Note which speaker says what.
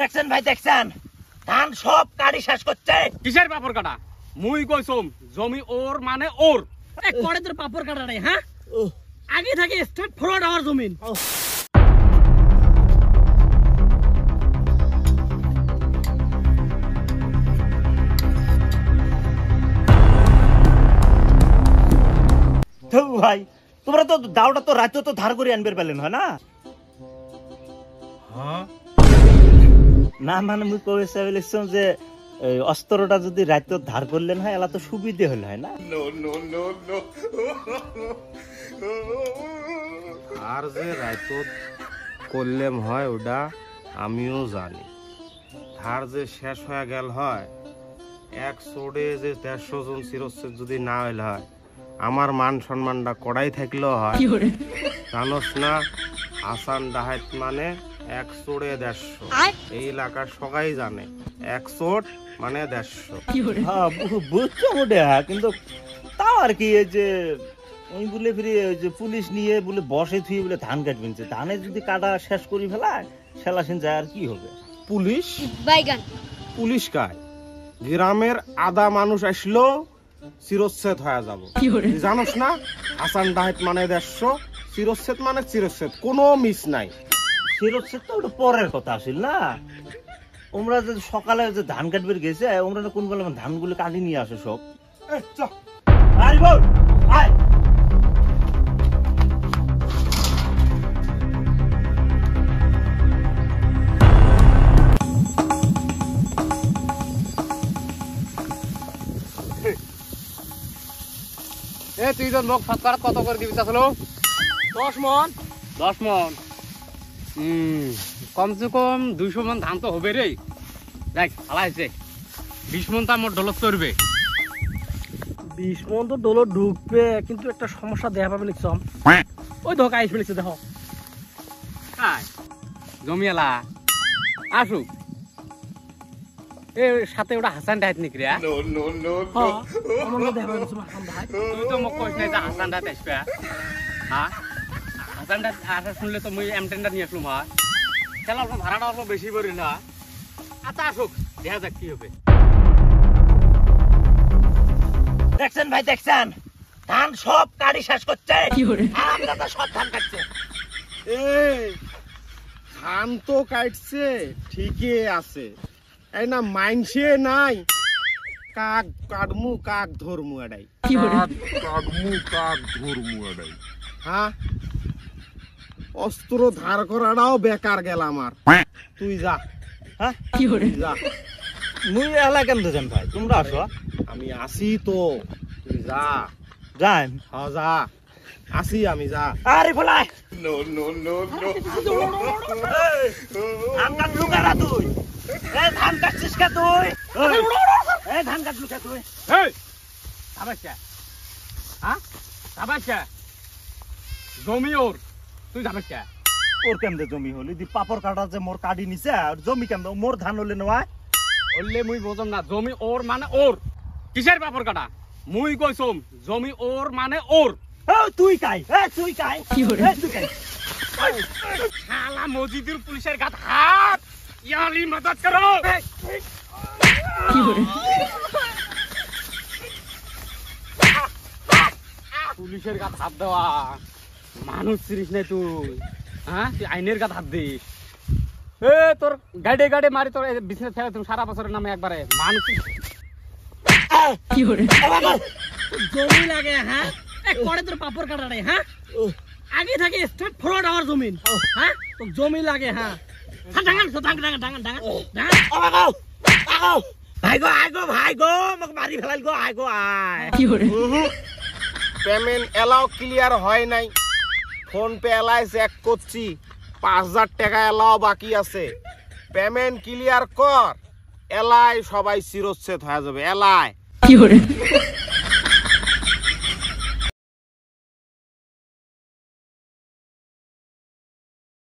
Speaker 1: দেখছেন ভাই দেখছেন ধান সব কাটি শেষ করছে।
Speaker 2: কিসের পাপড় কাটা? মুই কইছম জমি ওর মানে ওর।
Speaker 3: এ করে তোর পাপড় কাটা রে, হ্যাঁ আগে থাকে স্ট্রেট ফরওয়ার্ড আমার জমিন।
Speaker 1: তো ভাই তোমরা তো দাওটা তো রাতে তো ধার করে আনবে পেলেন হয় না?
Speaker 2: হ্যাঁ
Speaker 1: না মানে মুই কইছিলাম যে অস্ত্রটা যদি রাতে ধার করলেন হয় এলা তো সুবিধে হল হয় না?
Speaker 4: আর যে রাইত করলেম হয় ওটা আমিও জানি। ধার যে শেষ হয়ে গেল হয় এক সোডে যে 150 জন শিরোচ্ছেদ যদি না হইল হয় আমার মান সম্মানটা কড়াই থাকলেও হয়। জানোস না হাসান ডাহাত মানে 100 এ 150। এই এলাকার সবাই জানে 100 মানে 150।
Speaker 1: হ্যাঁ বুঝছো মোটে, হ্যাঁ কিন্তু তাও আর কি এই যে ওই বলে ফিরে যে পুলিশ নিয়ে বলে বসে থুয়ে বলে ধান কাটবেন, ধানে যদি কাটা শেষ করি ফেলায় সেলাসিন যায় আর কি হবে?
Speaker 4: পুলিশ
Speaker 5: বাইগান
Speaker 4: পুলিশ কায় গ্রামের আধা মানুষ আসলো চিরচ্ছেদ হয়ে যাব। জানোস না হাসান ডাহাত মানে 150, চিরচ্ছেদ মানে চিরচ্ছেদ, কোনো মিস নাই।
Speaker 1: ফেরত তো ওটা পরের কথা আসিল না। ওমরা যে সকালে যে ধান কাটবে গেছে ওমরা কোন বেলা ধানগুলো কাটি নিয়ে আসে সব। আরে বল আয়
Speaker 2: এ তুই তো মোক সৎকার কত করে দিবি আসলো?
Speaker 3: 10 মন
Speaker 2: 10 মন। কমসে কম 200 মন ধান তো হবে রে। দেখ হালাইছে 20 মন তো আমার ডলত করবে।
Speaker 3: 20 মন তো ডলো ঢুকবে, কিন্তু একটা সমস্যা দেখা পাবে লিখছম। ওই ধোকা আইস ফেলেছে দেখো।
Speaker 2: কাই জমিয়ালা আসুক। এ সাথে ওটা হাসান ডাহাত নিক রে।
Speaker 3: হ্যাঁ আমার মধ্যে দেখা পাবে হাসান ভাই।
Speaker 2: তুই তো মোক কইছ না যে হাসান ডাহাত আসবে। হ্যাঁ হাসান ডাহাত আসা শুনলে তো মুই এমটেনটা নিয়ে আসলুম। হয় খেলা অল্প ভাড়াটা অল্প বেশি করি না। আচ্ছা আসুক দেখা যাক কি হবে।
Speaker 1: দেখছেন ভাই দেখছেন ধান সব কাটি শেষ করছে। আমরা তো সব ধান কাটছে।
Speaker 4: ধান তো কাটছে ঠিকই আছে, এই না মাইনসে নাই কাক কাটমু কাক ধরমু এটাই। হ্যাঁ অস্ত্র ধার করাটাও বেকার গেল আমার। তুই যা,
Speaker 1: হ্যাঁ
Speaker 4: যা।
Speaker 1: মুই এলা কেন যান ভাই, তোমরা আসো।
Speaker 4: আমি আসি তো, তুই যা।
Speaker 1: যাই
Speaker 4: হ্যাঁ যা, আসি আমি, যা।
Speaker 1: আরে ফলাই ধান কাটলু কারা তুই? ধান কাটছিস কে তুই? ধান কাটলু কে তুই?
Speaker 2: এই আবাসা হ্যাঁ আবাসা জমি ওর, তুই যাবাসা।
Speaker 1: ওর কেমনে জমি হলি দি পাপড় কাটা যে মোর কাটি নিছে আর জমি কেমনে মোর ধান হলে নয়?
Speaker 2: বললে মুই বুঝম না জমি ওর মানে ওর। কিসের পাপড় কাটা? মুই কইছম জমি ওর মানে ওর।
Speaker 1: তুই কাই তুই কাই তুই কাই
Speaker 2: শালা মসজিদের পুলিশের গাত হাত ইয়ালি মদদ করো। পুলিশের গাত হাত দেওয়া মানুষ চিনিস না তুই? হ্যাঁ তুই আইনের গাত হাত দিস। এ তোর গাড়ে গাড়ে মারি তোর বিজনেস ফেলে তুমি সারা বছরের নামে একবারে মানুষ
Speaker 3: জমি লাগে, হ্যাঁ এ করে তোর পাপড় কাটা রে, হ্যাঁ আগে থাকে স্ট্রেট ফরওয়ার্ড আমার জমিন। হ্যাঁ তো জমি লাগে, হ্যাঁ ডাঙান
Speaker 1: ভাই গো আয় গো ভাই গো মোক মারি ফেলাল গো আয় গো আয়।
Speaker 4: পেমেন্ট এলাও ক্লিয়ার হয় নাই, ফোন পে এলাই চেক করছি 5000 টাকা এলাও বাকি আছে। পেমেন্ট ক্লিয়ার কর, এলাই সবাই চিরচ্ছেদ হয়ে যাবে। এলাই